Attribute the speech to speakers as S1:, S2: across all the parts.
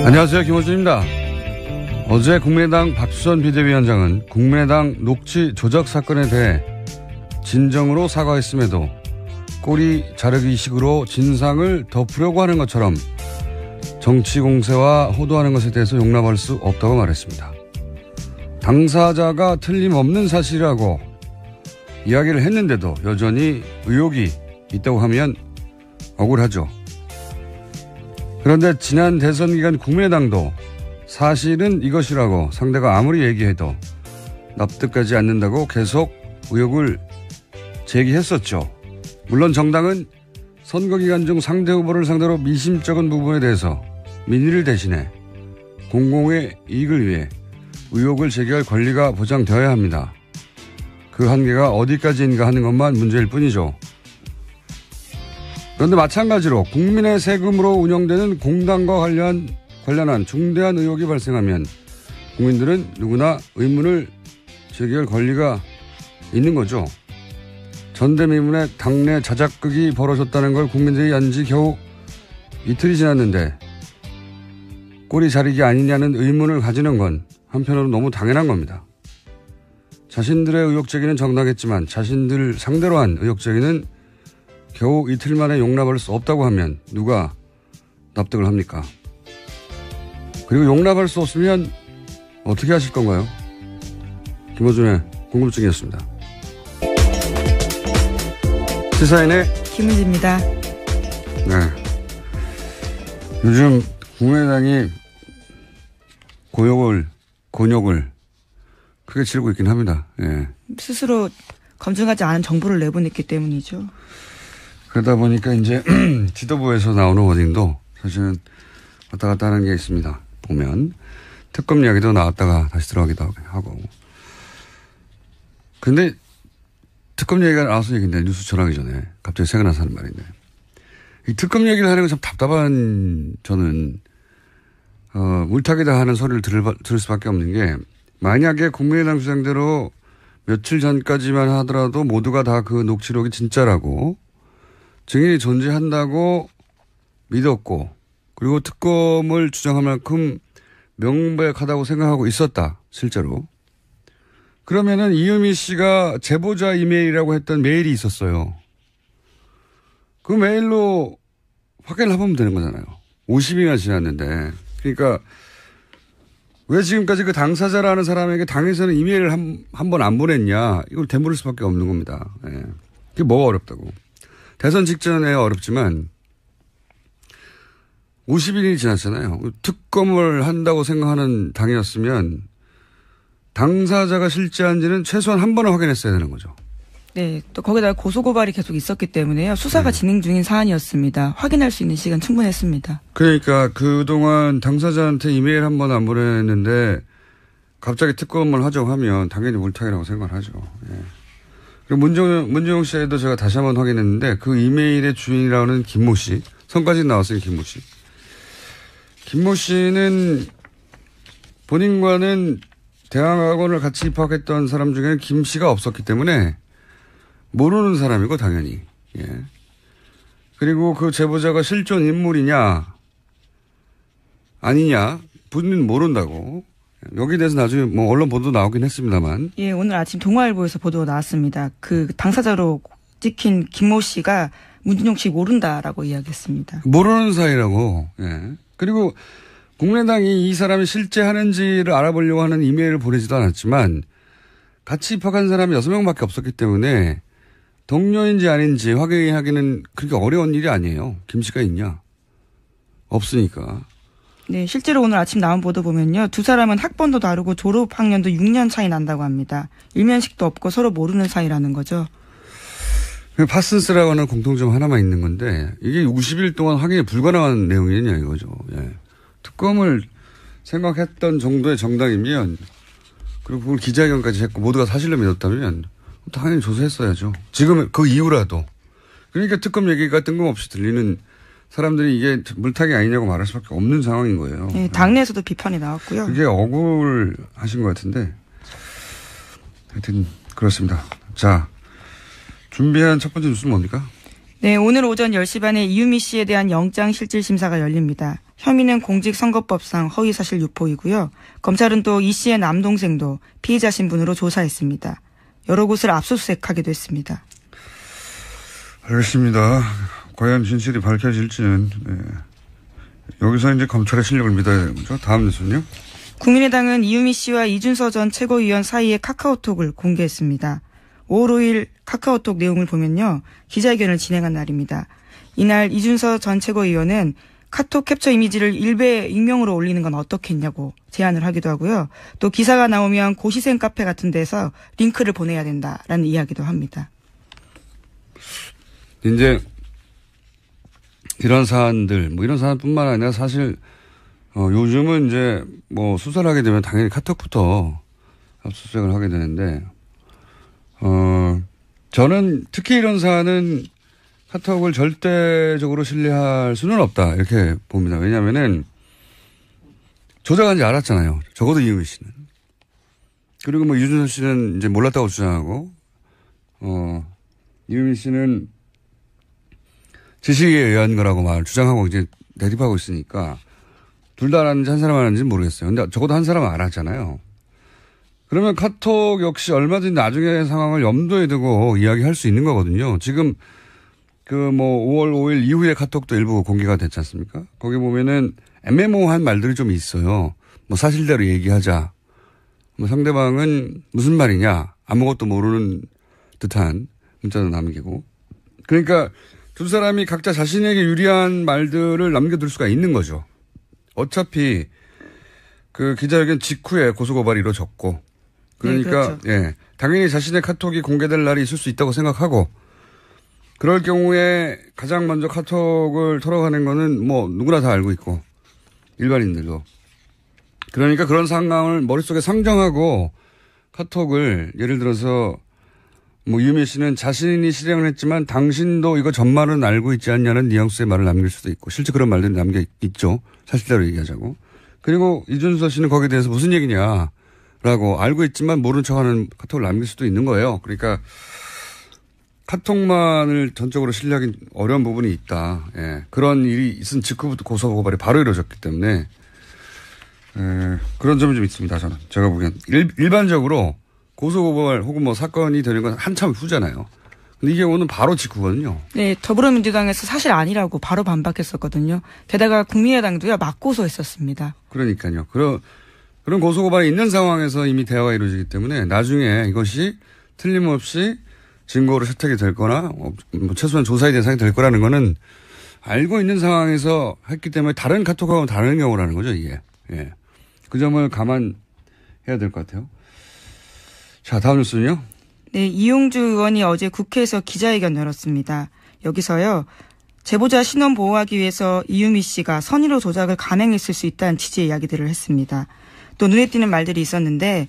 S1: 안녕하세요. 김호준입니다. 어제 국민의당 박수선 비대위원장은 국민의당 녹취 조작 사건에 대해 진정으로 사과했음에도 꼬리 자르기 식으로 진상을 덮으려고 하는 것처럼 정치 공세와 호도하는 것에 대해서 용납할 수 없다고 말했습니다. 당사자가 틀림없는 사실이라고 이야기를 했는데도 여전히 의혹이 있다고 하면 억울하죠. 그런데 지난 대선 기간 국민의당도 사실은 이것이라고 상대가 아무리 얘기해도 납득하지 않는다고 계속 의혹을 제기했었죠. 물론 정당은 선거 기간 중 상대 후보를 상대로 미심쩍은 부분에 대해서 민의를 대신해 공공의 이익을 위해 의혹을 제기할 권리가 보장되어야 합니다. 그 한계가 어디까지인가 하는 것만 문제일 뿐이죠. 그런데 마찬가지로 국민의 세금으로 운영되는 공당과 관련한 중대한 의혹이 발생하면 국민들은 누구나 의문을 제기할 권리가 있는 거죠. 전대미문의 당내 자작극이 벌어졌다는 걸 국민들이 안 지 겨우 이틀이 지났는데 꼬리 자르기 아니냐는 의문을 가지는 건 한편으로 너무 당연한 겁니다. 자신들의 의혹 제기는 정당했지만 자신들 상대로 한 의혹 제기는 겨우 이틀 만에 용납할 수 없다고 하면 누가 납득을 합니까? 그리고 용납할 수 없으면 어떻게 하실 건가요? 김호준의 궁금증이었습니다. 시사인의
S2: 김은지입니다.
S1: 네. 요즘 국민의당이 곤욕을 크게 치르고 있긴 합니다. 예.
S2: 스스로 검증하지 않은 정보를 내보냈기 때문이죠.
S1: 그러다 보니까 이제 지도부에서 나오는 워딩도 사실은 왔다 갔다 하는 게 있습니다. 보면 특검 이야기도 나왔다가 다시 들어가기도 하고. 근데 특검 얘기가 나와서 얘기인데 뉴스 전하기 전에 갑자기 생각나서 하는 말인데 이 특검 얘기를 하는 건 참 답답한 저는 물타기다 하는 소리를 들을 수밖에 없는 게 만약에 국민의당 주장대로 며칠 전까지만 하더라도 모두가 다 그 녹취록이 진짜라고 증인이 존재한다고 믿었고 그리고 특검을 주장할 만큼 명백하다고 생각하고 있었다. 실제로. 그러면은 이유미 씨가 제보자 이메일이라고 했던 메일이 있었어요. 그 메일로 확인을 해보면 되는 거잖아요. 50일이나 지났는데. 그러니까 왜 지금까지 그 당사자라는 사람에게 당에서는 이메일을 한 번 안 보냈냐. 이걸 되물을 수밖에 없는 겁니다. 예. 그게 뭐가 어렵다고. 대선 직전에 어렵지만 50일이 지났잖아요. 특검을 한다고 생각하는 당이었으면 당사자가 실제한지는 최소한 한 번은 확인했어야 되는 거죠.
S2: 네. 또 거기다가 고소고발이 계속 있었기 때문에요. 수사가 진행 중인 사안이었습니다. 확인할 수 있는 시간 충분했습니다.
S1: 그러니까 그동안 당사자한테 이메일 한 번 안 보냈는데 갑자기 특검을 하자고 하면 당연히 물타기라고 생각을 하죠. 예. 그리고 문정용 씨에도 제가 다시 한 번 확인했는데 그 이메일의 주인이라는 김모 씨. 성까지 나왔어요. 김모 씨. 김모 씨는 본인과는 대학원을 같이 입학했던 사람 중에는 김 씨가 없었기 때문에 모르는 사람이고 당연히. 예. 그리고 그 제보자가 실존 인물이냐 아니냐 본인은 모른다고. 여기에 대해서 나중에 뭐 언론 보도 나오긴 했습니다만.
S2: 예, 오늘 아침 동아일보에서 보도가 나왔습니다. 그 당사자로 찍힌 김모 씨가 문준용 씨 모른다라고 이야기했습니다.
S1: 모르는 사이라고. 예. 그리고 국민의당이 이 사람이 실제 하는지를 알아보려고 하는 이메일을 보내지도 않았지만 같이 입학한 사람이 6명밖에 없었기 때문에 동료인지 아닌지 확인하기는 그렇게 어려운 일이 아니에요. 김 씨가 있냐? 없으니까.
S2: 네, 실제로 오늘 아침 나온 보도 보면요. 두 사람은 학번도 다르고 졸업 학년도 6년 차이 난다고 합니다. 일면식도 없고 서로 모르는 사이라는 거죠.
S1: 파슨스라고 하는 공통점 하나만 있는 건데 이게 50일 동안 확인이 불가능한 내용이냐 이거죠. 예. 특검을 생각했던 정도의 정당이면 그리고 그걸 기자회견까지 했고 모두가 사실로 믿었다면 당연히 조사했어야죠. 지금 그 이후라도. 그러니까 특검 얘기가 뜬금없이 들리는 사람들이 이게 물타기 아니냐고 말할 수밖에 없는 상황인 거예요.
S2: 네, 당내에서도 비판이 나왔고요.
S1: 그게 억울하신 것 같은데 하여튼 그렇습니다. 자, 준비한 첫 번째 뉴스는 뭡니까?
S2: 네, 오늘 오전 10시 반에 이유미 씨에 대한 영장실질심사가 열립니다. 혐의는 공직선거법상 허위사실 유포이고요. 검찰은 또 이 씨의 남동생도 피의자 신분으로 조사했습니다. 여러 곳을 압수수색하기도 했습니다.
S1: 알겠습니다. 과연 진실이 밝혀질지는 여기서 이제 검찰의 실력을 믿어야 되는 거죠. 다음 뉴스는요.
S2: 국민의당은 이유미 씨와 이준서 전 최고위원 사이의 카카오톡을 공개했습니다. 5월 5일 카카오톡 내용을 보면요. 기자회견을 진행한 날입니다. 이날 이준서 전 최고위원은 카톡 캡처 이미지를 일베 익명으로 올리는 건 어떻겠냐고 제안을 하기도 하고요. 또 기사가 나오면 고시생 카페 같은 데서 링크를 보내야 된다라는 이야기도 합니다.
S1: 이제 이런 사안들, 이런 사안뿐만 아니라 사실 요즘은 이제 수사를 하게 되면 당연히 카톡부터 압수수색을 하게 되는데 저는 특히 이런 사안은 카톡을 절대적으로 신뢰할 수는 없다 이렇게 봅니다. 왜냐하면은 조작한지 알았잖아요. 적어도 이유미 씨는. 그리고 유준서 씨는 이제 몰랐다고 주장하고 이유미 씨는 지시에 의한 거라고 주장하고 이제 대립하고 있으니까 둘 다 알았는지 한 사람 알았는지는 모르겠어요. 근데 적어도 한 사람은 알았잖아요. 그러면 카톡 역시 얼마든지 나중에 상황을 염두에 두고 이야기할 수 있는 거거든요. 지금 5월 5일 이후에 카톡도 일부 공개가 됐지 않습니까? 거기 보면은 애매모호한 말들이 좀 있어요. 사실대로 얘기하자. 상대방은 무슨 말이냐. 아무것도 모르는 듯한 문자도 남기고. 그러니까 두 사람이 각자 자신에게 유리한 말들을 남겨둘 수가 있는 거죠. 어차피 그 기자회견 직후에 고소고발이 이루어졌고. 그러니까,
S2: 네, 그렇죠.
S1: 당연히 자신의 카톡이 공개될 날이 있을 수 있다고 생각하고, 그럴 경우에 가장 먼저 카톡을 털어가는 거는 누구나 다 알고 있고, 일반인들도. 그러니까 그런 상황을 머릿속에 상정하고 카톡을 예를 들어서 이유미 씨는 자신이 실행을 했지만 당신도 이거 전말은 알고 있지 않냐는 뉘앙스의 말을 남길 수도 있고, 실제 그런 말들이 남겨 있죠. 사실대로 얘기하자고. 그리고 이준서 씨는 거기에 대해서 무슨 얘기냐라고 알고 있지만 모른 척하는 카톡을 남길 수도 있는 거예요. 그러니까 카톡만을 전적으로 신뢰하기 어려운 부분이 있다. 그런 일이 있은 직후부터 고소고발이 바로 이루어졌기 때문에 그런 점이 좀 있습니다. 저는 제가 보기엔 일반적으로 고소고발 혹은 사건이 되는 건 한참 후잖아요. 근데 이게 오늘 바로 직후거든요.
S2: 네, 더불어민주당에서 사실 아니라고 바로 반박했었거든요. 게다가 국민의당도요 막 고소했었습니다.
S1: 그러니까요. 그런 고소고발이 있는 상황에서 이미 대화가 이루어지기 때문에 나중에 이것이 틀림없이 증거로 채택이 될 거나 최소한 조사의 대상이 될 거라는 거는 알고 있는 상황에서 했기 때문에 다른 카톡하고는 다른 경우라는 거죠, 이게. 그 점을 감안해야 될 것 같아요. 자, 다음 뉴스는요.
S2: 네, 이용주 의원이 어제 국회에서 기자회견 열었습니다. 여기서요. 제보자 신원 보호하기 위해서 이유미 씨가 선의로 조작을 감행했을 수 있다는 취지의 이야기들을 했습니다. 또 눈에 띄는 말들이 있었는데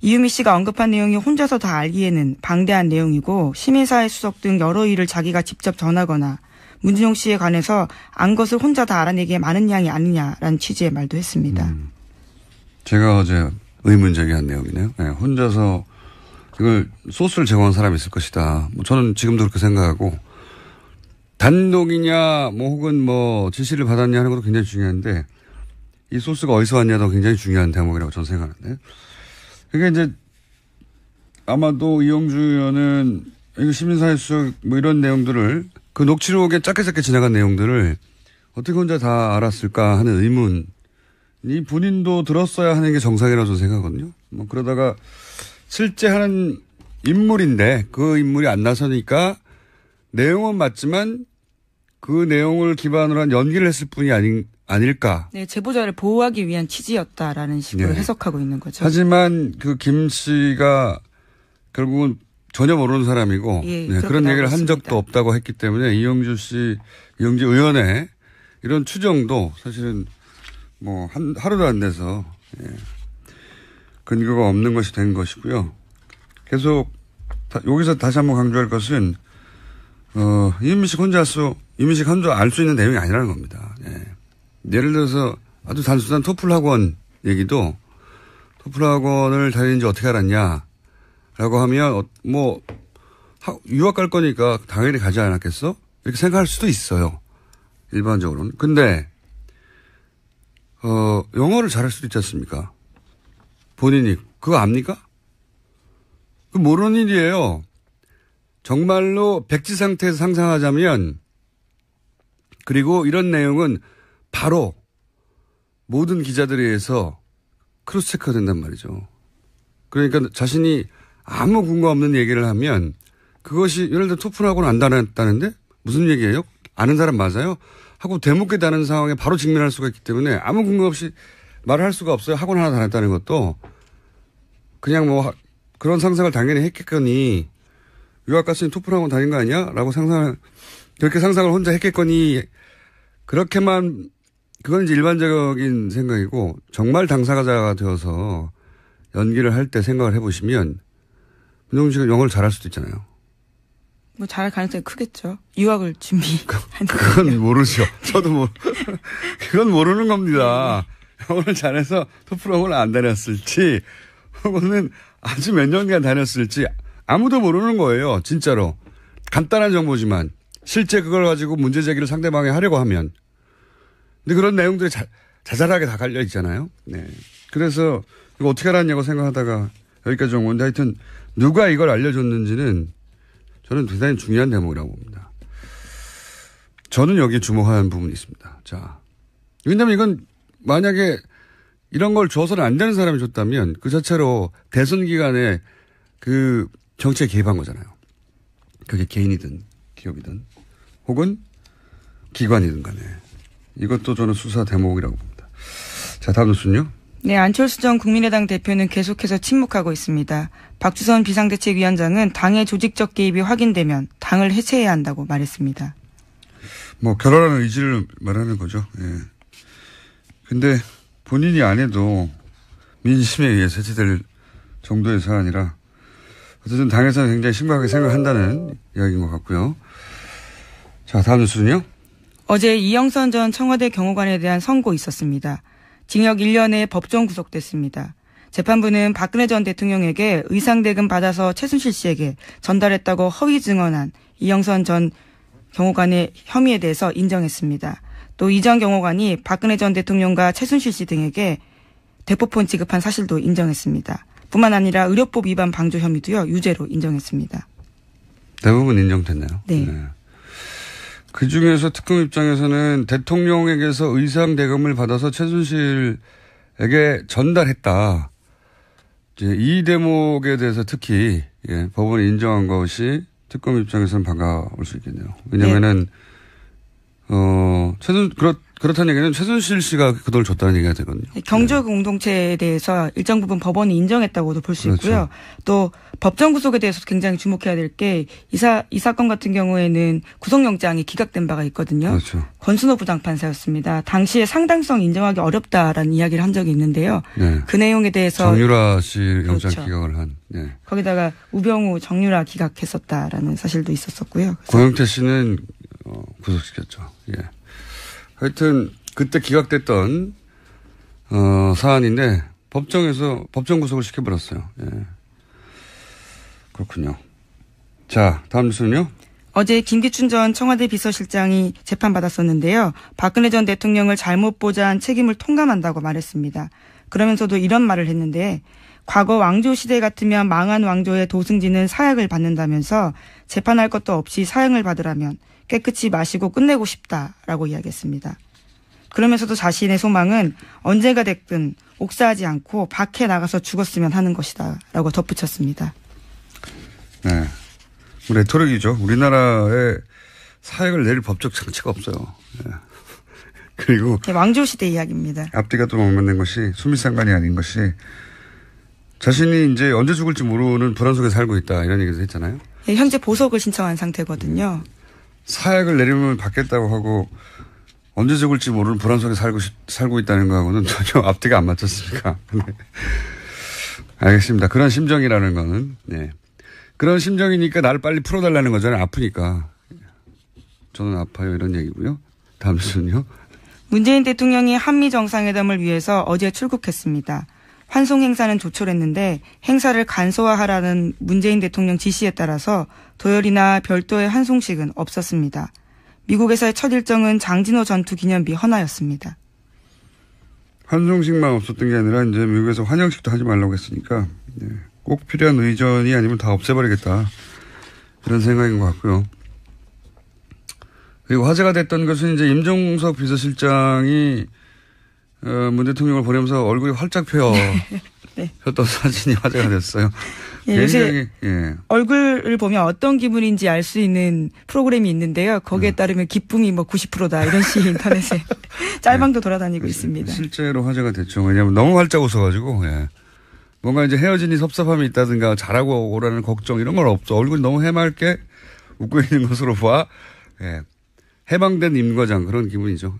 S2: 이유미 씨가 언급한 내용이 혼자서 다 알기에는 방대한 내용이고 시민사회 수석 등 여러 일을 자기가 직접 전하거나 문준용 씨에 관해서 안 것을 혼자 다 알아내기에 많은 양이 아니냐라는 취지의 말도 했습니다.
S1: 제가 어제 의문 제기한 내용이네요. 혼자서 이걸 소스를 제공한 사람이 있을 것이다. 저는 지금도 그렇게 생각하고 단독이냐 혹은 지시를 받았냐 하는 것도 굉장히 중요한데 이 소스가 어디서 왔냐도 굉장히 중요한 대목이라고 저는 생각하는데 그러니까 이제 아마도 이용주 의원은 시민사회 수석 이런 내용들을 그 녹취록에 짧게 지나간 내용들을 어떻게 혼자 다 알았을까 하는 의문이 본인도 들었어야 하는 게 정상이라고 저는 생각하거든요. 그러다가 실제 하는 인물인데 그 인물이 안 나서니까 내용은 맞지만 그 내용을 기반으로 한 연기를 했을 뿐이 아닐까.
S2: 네, 제보자를 보호하기 위한 취지였다라는 식으로 해석하고 있는 거죠.
S1: 하지만 그 김 씨가 결국은 전혀 모르는 사람이고 그런 얘기를 한 적도 없다고 했기 때문에 이용주 의원의 이런 추정도 사실은 하루도 안 돼서 근거가 없는 것이 된 것이고요. 계속 여기서 다시 한번 강조할 것은 이유미 씨 혼자 알 수 있는 내용이 아니라는 겁니다. 예를 들어서 아주 단순한 토플 학원 얘기도 토플 학원을 다니는지 어떻게 알았냐라고 하면 유학 갈 거니까 당연히 가지 않았겠어? 이렇게 생각할 수도 있어요. 일반적으로는. 근데 영어를 잘할 수도 있지 않습니까? 본인이. 그거 압니까? 그 모르는 일이에요. 정말로 백지 상태에서 상상하자면, 그리고 이런 내용은 바로 모든 기자들에 의해서 크로스 체크가 된단 말이죠. 그러니까 자신이 아무 근거 없는 얘기를 하면 그것이 예를 들어 토플하고는 안 다녔다는데 무슨 얘기예요? 아는 사람 맞아요? 하고 대묻게 다는 상황에 바로 직면할 수가 있기 때문에 아무 근거 없이 말을 할 수가 없어요. 학원 하나 다녔다는 것도 그냥 뭐 그런 상상을 당연히 했겠거니 유학 갔으니 토플하고 다닌 거 아니야? 라고 그렇게 상상을 혼자 했겠거니 그렇게만 그건 이제 일반적인 생각이고 정말 당사자가 되어서 연기를 할 때 생각을 해보시면 문정민 씨가 영어를 잘할 수도 있잖아요.
S2: 뭐 잘할 가능성이 크겠죠. 유학을 준비하는
S1: 그건 모르죠. 저도 그건 모르는 겁니다. 영어를 잘해서 토플학원을 안 다녔을지 혹은 아주 몇 년간 다녔을지 아무도 모르는 거예요. 진짜로. 간단한 정보지만 실제 그걸 가지고 문제 제기를 상대방에 하려고 하면. 근데 그런 내용들이 자잘하게 다 갈려 있잖아요. 네. 그래서 이거 어떻게 알았냐고 생각하다가 여기까지 온 건데 하여튼 누가 이걸 알려줬는지는 저는 대단히 중요한 대목이라고 봅니다. 저는 여기에 주목하는 부분이 있습니다. 자. 왜냐면 이건 만약에 이런 걸 줘서는 안 되는 사람이 줬다면 그 자체로 대선 기간에 그 정치에 개입한 거잖아요. 그게 개인이든 기업이든 혹은 기관이든 간에. 이것도 저는 수사 대목이라고 봅니다. 자, 다음 뉴스는요.
S2: 네, 안철수 전 국민의당 대표는 계속해서 침묵하고 있습니다. 박주선 비상대책위원장은 당의 조직적 개입이 확인되면 당을 해체해야 한다고 말했습니다.
S1: 뭐 결혼하는 의지를 말하는 거죠. 예. 근데 본인이 안 해도 민심에 의해서 해체될 정도의 사안이라 어쨌든 당에서는 굉장히 심각하게 생각한다는 이야기인 것 같고요. 자, 다음 뉴스는요.
S2: 어제 이영선 전 청와대 경호관에 대한 선고 있었습니다. 징역 1년에 법정 구속됐습니다. 재판부는 박근혜 전 대통령에게 의상대금 받아서 최순실 씨에게 전달했다고 허위 증언한 이영선 전 경호관의 혐의에 대해서 인정했습니다. 또 이 전 경호관이 박근혜 전 대통령과 최순실 씨 등에게 대포폰 지급한 사실도 인정했습니다. 뿐만 아니라 의료법 위반 방조 혐의도요 유죄로 인정했습니다.
S1: 대부분 인정됐네요.
S2: 네.
S1: 네. 그중에서 특검 입장에서는 대통령에게서 의상 대금을 받아서 최순실에게 전달했다. 이제 이 대목에 대해서 특히 법원이 인정한 것이 특검 입장에서는 반가울 수 있겠네요. 왜냐면은 그렇다는 얘기는 최순실 씨가 그 돈을 줬다는 얘기가 되거든요.
S2: 경제 공동체에 대해서 일정 부분 법원이 인정했다고도 볼 수 있고요. 또 법정 구속에 대해서도 굉장히 주목해야 될 게 이 사건 같은 경우에는 구속영장이 기각된 바가 있거든요.
S1: 그렇죠.
S2: 권순호 부장판사였습니다. 당시에 상당성 인정하기 어렵다라는 이야기를 한 적이 있는데요.
S1: 네.
S2: 그 내용에 대해서
S1: 정유라 씨 영장
S2: 그렇죠.
S1: 기각을 한. 네.
S2: 거기다가 우병우 정유라 기각했었다라는 사실도 있었었고요.
S1: 고영태 씨는 구속시켰죠. 예. 하여튼 그때 기각됐던 사안인데 법정에서 법정 구속을 시켜버렸어요. 예. 그렇군요. 자, 다음 뉴스는요.
S2: 어제 김기춘 전 청와대 비서실장이 재판받았었는데요. 박근혜 전 대통령을 잘못 보좌한 책임을 통감한다고 말했습니다. 그러면서도 이런 말을 했는데 과거 왕조 시대 같으면 망한 왕조의 도승지는 사약을 받는다면서 재판할 것도 없이 사형을 받으라면 깨끗이 마시고 끝내고 싶다라고 이야기했습니다. 그러면서도 자신의 소망은 언제가 됐든 옥사하지 않고 밖에 나가서 죽었으면 하는 것이다라고 덧붙였습니다.
S1: 네. 레토릭이죠. 우리나라에 사약을 내릴 법적 장치가 없어요. 네. 그리고
S2: 네, 왕조 시대 이야기입니다.
S1: 앞뒤가 또 맞는 것이 수미상관이 아닌 것이 자신이 이제 언제 죽을지 모르는 불안 속에 살고 있다 이런 얘기도 했잖아요.
S2: 네, 현재 보석을 신청한 상태거든요.
S1: 사약을 내리면 받겠다고 하고 언제 죽을지 모르는 불안 속에 살고 있다는 거하고는 전혀 앞뒤가 안 맞췄습니까? 네. 알겠습니다. 그런 심정이라는 거는 네. 그런 심정이니까 나를 빨리 풀어달라는 거잖아요. 아프니까. 저는 아파요 이런 얘기고요. 다음 순요.
S2: 문재인 대통령이 한미 정상회담을 위해서 어제 출국했습니다. 환송 행사는 조촐했는데 행사를 간소화하라는 문재인 대통령 지시에 따라서 도열이나 별도의 환송식은 없었습니다. 미국에서의 첫 일정은 장진호 전투 기념비 헌화였습니다.
S1: 환송식만 없었던 게 아니라 이제 미국에서 환영식도 하지 말라고 했으니까 네. 꼭 필요한 의전이 아니면 다 없애버리겠다. 이런 생각인 것 같고요. 그리고 화제가 됐던 것은 이제 임종석 비서실장이 문 대통령을 보내면서 얼굴이 활짝 폈던 사진이 화제가 됐어요.
S2: 예, 요새 얼굴을 보면 어떤 기분인지 알 수 있는 프로그램이 있는데요. 거기에 따르면 기쁨이 뭐 90%다 이런 식의 인터넷에 짤방도 돌아다니고 있습니다.
S1: 실제로 화제가 됐죠. 왜냐하면 너무 활짝 웃어가지고 뭔가 이제 헤어지니 섭섭함이 있다든가 잘하고 오라는 걱정 이런 건 없어. 얼굴이 너무 해맑게 웃고 있는 것으로 봐. 해방된 임과장 그런 기분이죠.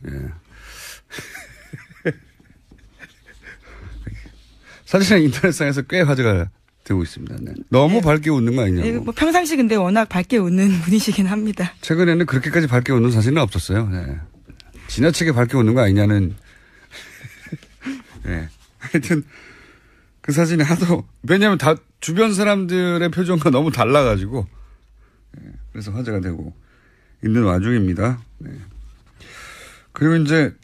S1: 사실은 인터넷상에서 꽤 화제가 되고 있습니다. 네. 너무 밝게 웃는 거 아니냐고.
S2: 뭐 평상시 근데 워낙 밝게 웃는 분이시긴 합니다.
S1: 최근에는 그렇게까지 밝게 웃는 사진은 없었어요. 지나치게 밝게 웃는 거 아니냐는. 하여튼 그 사진이 하도 왜냐하면 다 주변 사람들의 표정과 너무 달라가지고 그래서 화제가 되고 있는 와중입니다. 그리고 이제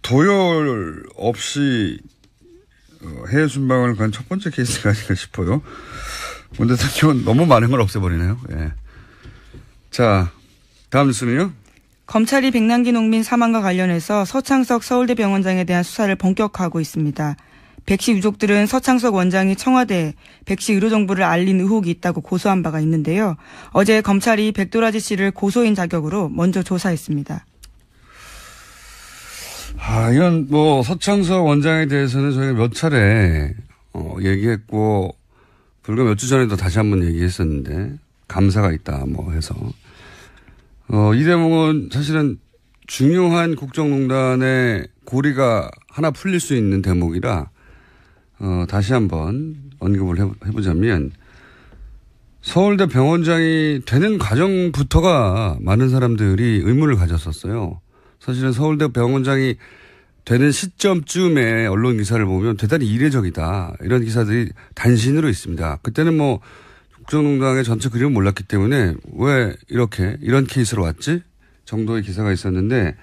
S1: 도열 없이 해외 순방을 간 첫 번째 케이스가 아닐까 싶어요. 문 대통령은 너무 많은 걸 없애버리네요. 자, 다음 뉴스는요.
S2: 검찰이 백남기 농민 사망과 관련해서 서창석 서울대병원장에 대한 수사를 본격화하고 있습니다. 백씨 유족들은 서창석 원장이 청와대에 백씨 의료 정보를 알린 의혹이 있다고 고소한 바가 있는데요. 어제 검찰이 백도라지 씨를 고소인 자격으로 먼저 조사했습니다.
S1: 이건 뭐 서창석 원장에 대해서는 저희가 몇 차례 얘기했고 불과 몇 주 전에도 다시 한번 얘기했었는데 감사가 있다 뭐 해서 이 대목은 사실은 중요한 국정농단의 고리가 하나 풀릴 수 있는 대목이라 다시 한번 언급을 해보자면 서울대 병원장이 되는 과정부터가 많은 사람들이 의문을 가졌었어요. 사실은 서울대 병원장이 되는 시점쯤에 언론 기사를 보면 대단히 이례적이다. 이런 기사들이 단신으로 있습니다. 그때는 뭐 국정농단의 전체 그림을 몰랐기 때문에 왜 이런 케이스로 왔지? 정도의 기사가 있었는데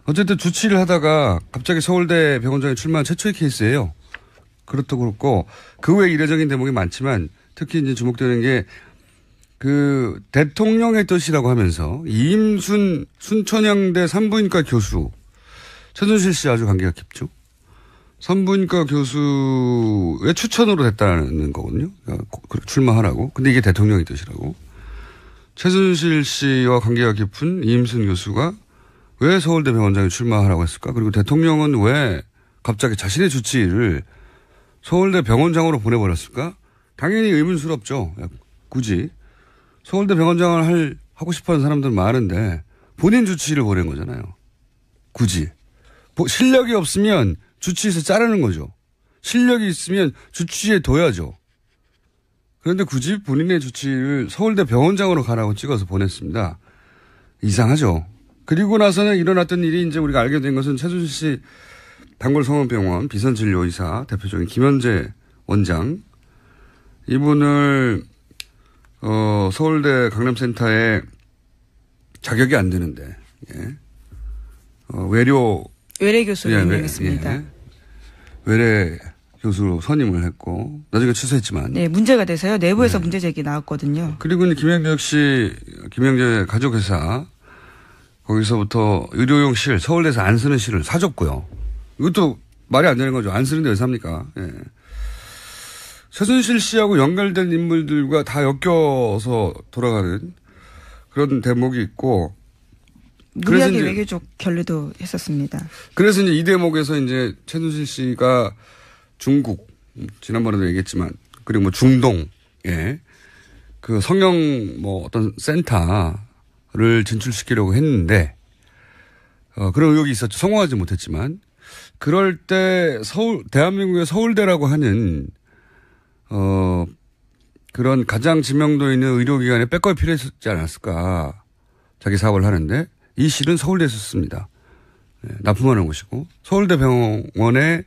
S1: 어쨌든 주치를 하다가 갑자기 서울대 병원장이 출마한 최초의 케이스예요. 그렇다고 그렇고 그 외에 이례적인 대목이 많지만 특히 이제 주목되는 게 그 대통령의 뜻이라고 하면서 이임순 순천향대 산부인과 교수 최순실 씨 아주 관계가 깊죠. 산부인과 교수의 추천으로 됐다는 거거든요. 그러니까 출마하라고. 근데 이게 대통령의 뜻이라고. 최순실 씨와 관계가 깊은 이임순 교수가 왜 서울대 병원장에 출마하라고 했을까? 그리고 대통령은 왜 갑자기 자신의 주치의를 서울대 병원장으로 보내버렸을까? 당연히 의문스럽죠. 굳이. 서울대 병원장을 하고 싶어 하는 사람들은 많은데 본인 주치의를 보낸 거잖아요. 굳이. 실력이 없으면 주치의에서 자르는 거죠. 실력이 있으면 주치의에 둬야죠. 그런데 굳이 본인의 주치의를 서울대 병원장으로 가라고 찍어서 보냈습니다. 이상하죠. 그리고 나서는 일어났던 일이 이제 우리가 알게 된 것은 최순실 씨 단골성원병원 비선진료의사 대표적인 김현재 원장 이분을 서울대 강남센터에 자격이 안 되는데 외래
S2: 교수로 임명했습니다.
S1: 외래 교수로 선임을 했고 나중에 취소했지만
S2: 문제가 돼서요. 내부에서 문제 제기 나왔거든요.
S1: 그리고 김영재 가족회사 거기서부터 의료용 실 서울대에서 안 쓰는 실을 사줬고요. 이것도 말이 안 되는 거죠. 안 쓰는데 왜 삽니까? 최순실 씨하고 연결된 인물들과 다 엮여서 돌아가는 그런 대목이 있고.
S2: 무리하게 외교적 결례도 했었습니다.
S1: 그래서 이제 이 대목에서 이제 최순실 씨가 중국, 지난번에도 얘기했지만, 그리고 뭐 중동, 그 성형 뭐 어떤 센터를 진출시키려고 했는데, 그런 의혹이 있었죠. 성공하지 못했지만. 그럴 때 대한민국의 서울대라고 하는 그런 가장 지명도 있는 의료기관에 백업이 필요했지 않았을까. 자기 사업을 하는데 이 실은 서울대에서 썼습니다. 납품하는 곳이고 서울대 병원의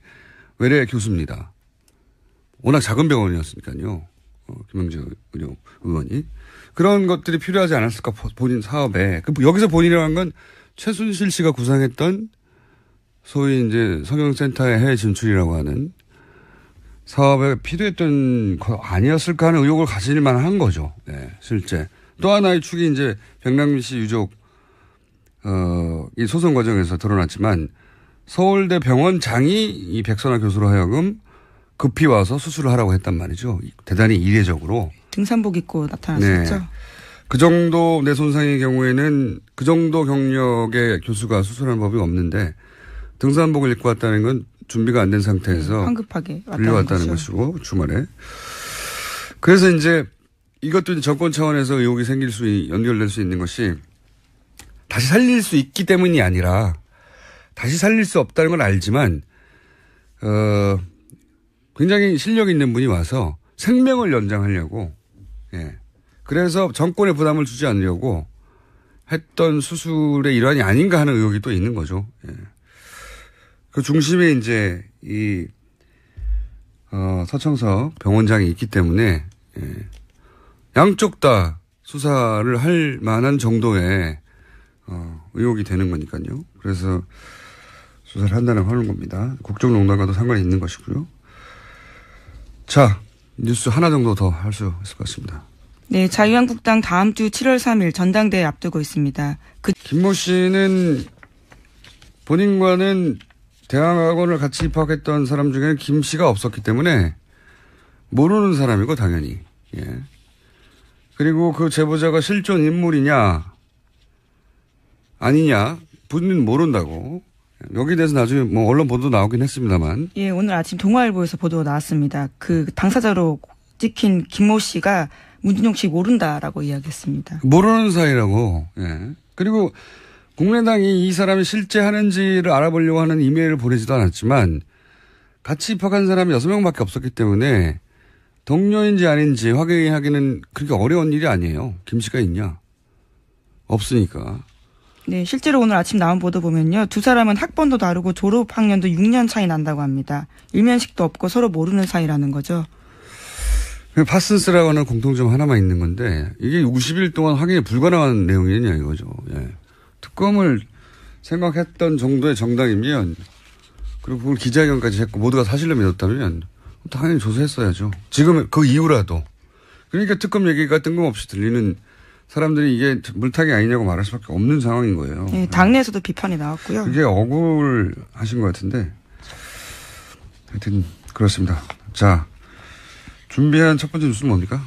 S1: 외래 교수입니다. 워낙 작은 병원이었으니까요. 김영재 의원이. 그런 것들이 필요하지 않았을까 본인 사업에. 여기서 본인이라는 건 최순실 씨가 구상했던 소위 이제 성형센터의 해외 진출이라고 하는 사업에 필요했던 거 아니었을까 하는 의혹을 가질 만한 거죠. 네, 실제. 또 하나의 축이 이제 백남기 씨 유족, 이 소송 과정에서 드러났지만 서울대 병원장이 이 백선아 교수로 하여금 급히 와서 수술을 하라고 했단 말이죠. 대단히 이례적으로.
S2: 등산복 입고 나타났었죠.
S1: 네. 그 정도 뇌 손상의 경우에는 그 정도 경력의 교수가 수술하는 법이 없는데 등산복을 입고 왔다는 건 준비가 안 된 상태에서
S2: 황급하게
S1: 왔다는 것이고 주말에. 그래서 이제 이것도 이제 정권 차원에서 의혹이 연결될 수 있는 것이 다시 살릴 수 있기 때문이 아니라 다시 살릴 수 없다는 걸 알지만 굉장히 실력 있는 분이 와서 생명을 연장하려고 그래서 정권에 부담을 주지 않으려고 했던 수술의 일환이 아닌가 하는 의혹이 또 있는 거죠. 그 중심에 이제 이 서청석 병원장이 있기 때문에 양쪽 다 수사를 할 만한 정도의 의혹이 되는 거니까요. 그래서 수사를 한다는 하는 겁니다. 국정농단과도 상관이 있는 것이고요. 자, 뉴스 하나 정도 더 할 수 있을 것 같습니다.
S2: 네, 자유한국당 다음 주 7월 3일 전당대회 앞두고 있습니다.
S1: 김모 씨는 본인과는 대학원을 같이 입학했던 사람 중에는 김 씨가 없었기 때문에 모르는 사람이고 당연히. 예. 그리고 그 제보자가 실존 인물이냐 아니냐 본인은 모른다고. 여기에 대해서 나중에 뭐 언론 보도 나오긴 했습니다만.
S2: 예, 오늘 아침 동아일보에서 보도가 나왔습니다. 그 당사자로 찍힌 김모 씨가 문준용 씨 모른다라고 이야기했습니다.
S1: 모르는 사이라고. 예. 그리고 국민의당이 이 사람이 실제 하는지를 알아보려고 하는 이메일을 보내지도 않았지만 같이 입학한 사람이 6명밖에 없었기 때문에 동료인지 아닌지 확인하기는 그렇게 어려운 일이 아니에요. 김 씨가 있냐? 없으니까.
S2: 네, 실제로 오늘 아침 나온 보도 보면요. 두 사람은 학번도 다르고 졸업 학년도 6년 차이 난다고 합니다. 일면식도 없고 서로 모르는 사이라는 거죠.
S1: 파슨스라고 하는 공통점 하나만 있는 건데 이게 50일 동안 확인이 불가능한 내용이냐 이거죠. 예. 특검을 생각했던 정도의 정당이면 그리고 그걸 기자회견까지 했고 모두가 사실로 믿었다면 당연히 조사했어야죠. 지금 그 이후라도. 그러니까 특검 얘기가 뜬금없이 들리는 사람들이 이게 물타기 아니냐고 말할 수밖에 없는 상황인 거예요.
S2: 네, 당내에서도 비판이 나왔고요.
S1: 그게 억울하신 것 같은데 하여튼 그렇습니다. 자, 준비한 첫 번째 뉴스는 뭡니까?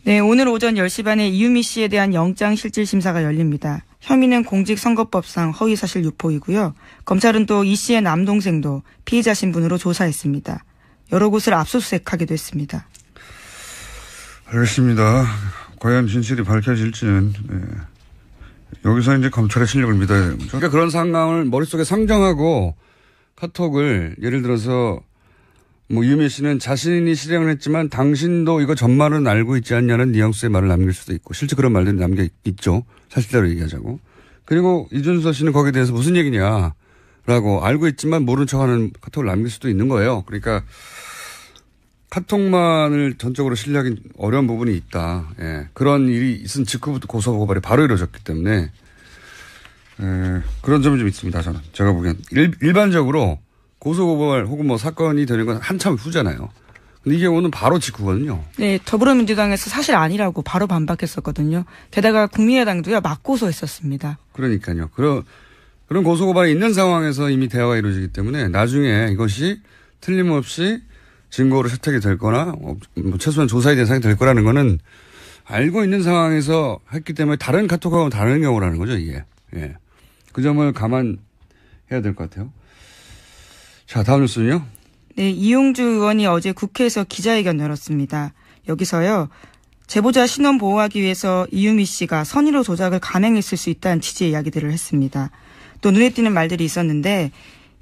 S2: 네, 오늘 오전 10시 반에 이유미 씨에 대한 영장실질심사가 열립니다. 혐의는 공직선거법상 허위사실 유포이고요. 검찰은 또 이 씨의 남동생도 피의자 신분으로 조사했습니다. 여러 곳을 압수수색하기도 했습니다.
S1: 알겠습니다. 과연 진실이 밝혀질지는 여기서 이제 검찰의 실력을 믿어야 되는 거죠. 그러니까 그런 상황을 머릿속에 상정하고 카톡을 예를 들어서 뭐 유미 씨는 자신이 실행을 했지만 당신도 이거 전말은 알고 있지 않냐는 뉘앙스의 말을 남길 수도 있고 실제 그런 말들이 남겨 있죠. 사실대로 얘기하자고. 그리고 이준서 씨는 거기에 대해서 무슨 얘기냐라고 알고 있지만 모른 척하는 카톡을 남길 수도 있는 거예요. 그러니까 카톡만을 전적으로 신뢰하기 어려운 부분이 있다. 예. 그런 일이 있은 직후부터 고소고발이 바로 이루어졌기 때문에 그런 점이 좀 있습니다. 저는 제가 보기엔 일반적으로 고소고발 혹은 뭐 사건이 되는 건 한참 후잖아요. 근데 이게 오늘 바로 직후거든요.
S2: 네, 더불어민주당에서 사실 아니라고 바로 반박했었거든요. 게다가 국민의당도요, 맞고소했었습니다. 그러니까요.
S1: 그런 고소고발이 있는 상황에서 이미 대화가 이루어지기 때문에 나중에 이것이 틀림없이 증거로 채택이 될 거나 뭐 최소한 조사의 대상이 될 거라는 거는 알고 있는 상황에서 했기 때문에 다른 카톡하고는 다른 경우라는 거죠, 이게. 예. 그 점을 감안해야 될 것 같아요. 자, 다음 뉴스는요?
S2: 네, 이용주 의원이 어제 국회에서 기자회견 열었습니다. 여기서요, 제보자 신원 보호하기 위해서 이유미 씨가 선의로 조작을 감행했을 수 있다는 취지의 이야기들을 했습니다. 또 눈에 띄는 말들이 있었는데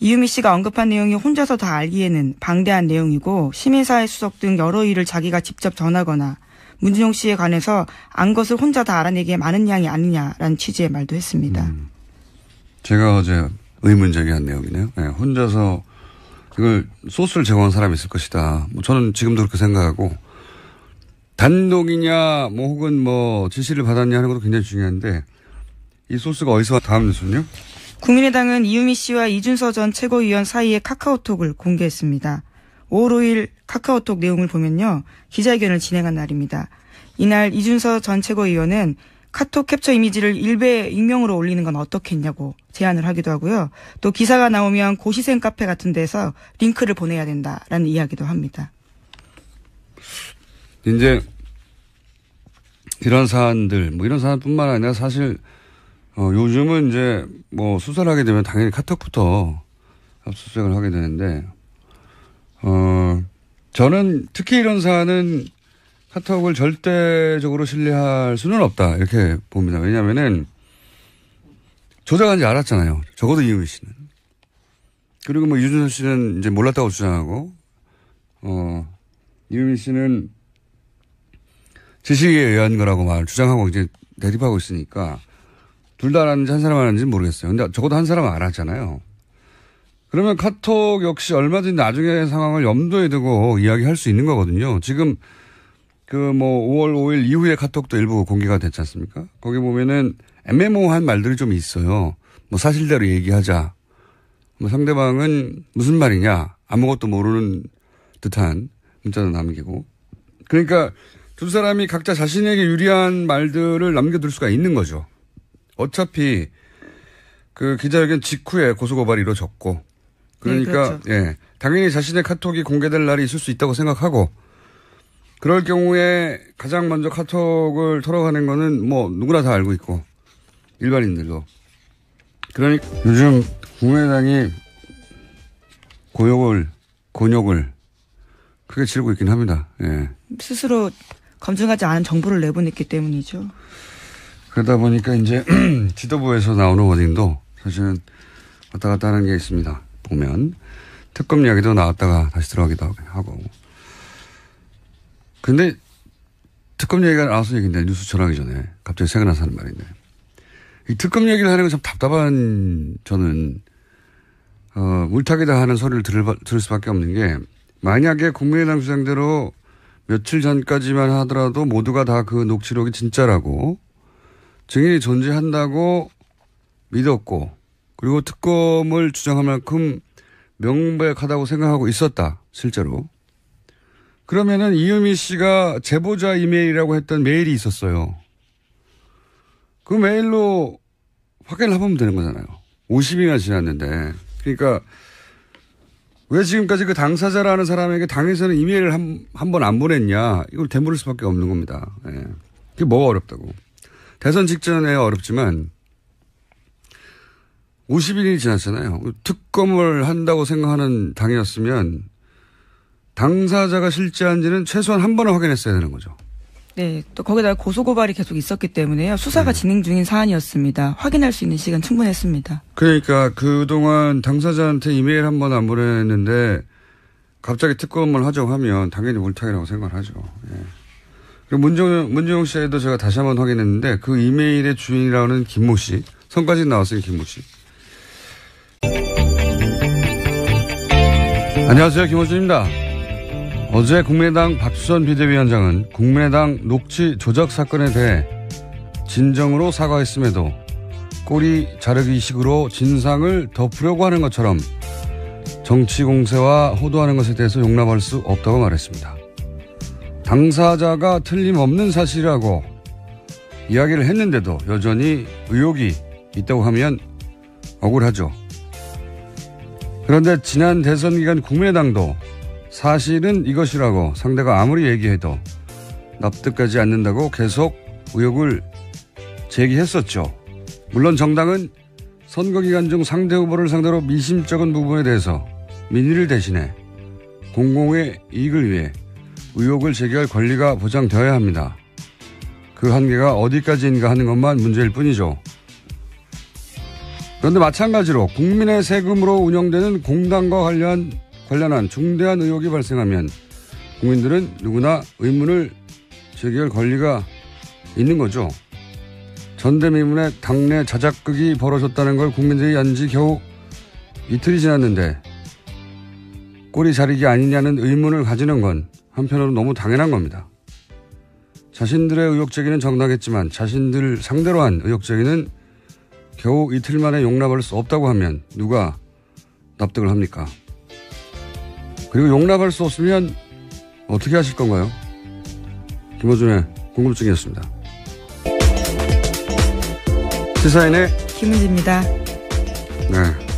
S2: 이유미 씨가 언급한 내용이 혼자서 다 알기에는 방대한 내용이고 시민사회 수석 등 여러 일을 자기가 직접 전하거나 문준용 씨에 관해서 안 것을 혼자 다 알아내기에 많은 양이 아니냐라는 취지의 말도 했습니다.
S1: 제가 어제 의문제기한 내용이네요. 네, 혼자서 이걸 소스를 제공한 사람이 있을 것이다. 뭐 저는 지금도 그렇게 생각하고 단독이냐 뭐 혹은 뭐 지시를 받았냐 하는 것도 굉장히 중요한데 이 소스가 어디서 다음 뉴스는요?
S2: 국민의당은 이유미 씨와 이준서 전 최고위원 사이의 카카오톡을 공개했습니다. 5월 5일 카카오톡 내용을 보면요. 기자회견을 진행한 날입니다. 이날 이준서 전 최고위원은 카톡 캡처 이미지를 일베 익명으로 올리는 건 어떻겠냐고 제안을 하기도 하고요. 또 기사가 나오면 고시생 카페 같은 데서 링크를 보내야 된다라는 이야기도 합니다.
S1: 이제 이런 사안들, 이런 사안뿐만 아니라 사실 요즘은 이제 수사를 하게 되면 당연히 카톡부터 압수수색을 하게 되는데 저는 특히 이런 사안은 카톡을 절대적으로 신뢰할 수는 없다 이렇게 봅니다. 왜냐하면은 조작한지 알았잖아요. 적어도 이유미 씨는. 그리고 유준서 씨는 이제 몰랐다고 주장하고 이유미 씨는 지시에 의한 거라고 주장하고 이제 대립하고 있으니까 둘 다 알았는지 한 사람 알았는지 모르겠어요. 근데 적어도 한 사람은 알았잖아요. 그러면 카톡 역시 얼마든지 나중에 상황을 염두에 두고 이야기할 수 있는 거거든요. 지금 5월 5일 이후에 카톡도 일부 공개가 됐지 않습니까? 거기 보면은 애매모호한 말들이 좀 있어요. 사실대로 얘기하자. 상대방은 무슨 말이냐. 아무것도 모르는 듯한 문자도 남기고. 그러니까 두 사람이 각자 자신에게 유리한 말들을 남겨둘 수가 있는 거죠. 어차피 그 기자회견 직후에 고소고발이 이루어졌고. 그러니까,
S2: 네, 그렇죠.
S1: 예. 당연히 자신의 카톡이 공개될 날이 있을 수 있다고 생각하고, 그럴 경우에 가장 먼저 카톡을 털어가는 거는 누구나 다 알고 있고, 일반인들도. 그러니까 요즘 국민의당이 곤욕을 크게 치르고 있긴 합니다. 예.
S2: 스스로 검증하지 않은 정보를 내보냈기 때문이죠.
S1: 그러다 보니까 이제 지도부에서 나오는 워딩도 사실은 왔다 갔다 하는 게 있습니다. 보면 특검 이야기도 나왔다가 다시 들어가기도 하고. 근데 특검 얘기가 나와서 얘기인데 뉴스 전하기 전에 갑자기 생각나서 하는 말인데 이 특검 얘기를 하는 건 참 답답한 저는 물타기다 하는 소리를 들을 수밖에 없는 게 만약에 국민의당 주장대로 며칠 전까지만 하더라도 모두가 다 그 녹취록이 진짜라고 증인이 존재한다고 믿었고 그리고 특검을 주장할 만큼 명백하다고 생각하고 있었다. 실제로. 그러면은 이유미 씨가 제보자 이메일이라고 했던 메일이 있었어요. 그 메일로 확인을 해보면 되는 거잖아요. 50일이나 지났는데. 그러니까 왜 지금까지 그 당사자라는 사람에게 당에서는 이메일을 한 번 안 보냈냐. 이걸 되물을 수밖에 없는 겁니다. 예. 그게 뭐가 어렵다고. 대선 직전에 어렵지만 50일이 지났잖아요. 특검을 한다고 생각하는 당이었으면 당사자가 실제한지는 최소한 한 번은 확인했어야 되는 거죠.
S2: 네. 또 거기다가 고소고발이 계속 있었기 때문에요. 수사가 진행 중인 사안이었습니다. 확인할 수 있는 시간 충분했습니다. 그러니까
S1: 그동안 당사자한테 이메일 한 번 안 보냈는데 갑자기 특검을 하자고 하면 당연히 물타기라고 생각을 하죠. 예. 그리고 문정용 씨에도 제가 다시 한번 확인했는데 그 이메일의 주인이라는 김모 씨. 성까지 나왔어요. 김모 씨. 안녕하세요. 김호준입니다. 어제 국민의당 박수선 비대위원장은 국민의당 녹취 조작 사건에 대해 진정으로 사과했음에도 꼬리 자르기식으로 진상을 덮으려고 하는 것처럼 정치 공세와 호도하는 것에 대해서 용납할 수 없다고 말했습니다. 당사자가 틀림없는 사실이라고 이야기를 했는데도 여전히 의혹이 있다고 하면 억울하죠. 그런데 지난 대선 기간 국민의당도 사실은 이것이라고 상대가 아무리 얘기해도 납득하지 않는다고 계속 의혹을 제기했었죠. 물론 정당은 선거 기간 중 상대 후보를 상대로 미심쩍은 부분에 대해서 민의를 대신해 공공의 이익을 위해 의혹을 제기할 권리가 보장되어야 합니다. 그 한계가 어디까지인가 하는 것만 문제일 뿐이죠. 그런데 마찬가지로 국민의 세금으로 운영되는 공당과 관련한 중대한 의혹이 발생하면 국민들은 누구나 의문을 제기할 권리가 있는 거죠. 전대미문의 당내 자작극이 벌어졌다는 걸 국민들이 안 지 겨우 이틀이 지났는데 꼬리 자르기 아니냐는 의문을 가지는 건 한편으로 너무 당연한 겁니다. 자신들의 의혹 제기는 정당했지만 자신들 상대로 한 의혹 제기는 겨우 이틀 만에 용납할 수 없다고 하면 누가 납득을 합니까? 그리고 용납할 수 없으면 어떻게 하실 건가요? 김어준의 궁금증이었습니다. 시사인의
S2: 김은지입니다.
S1: 네.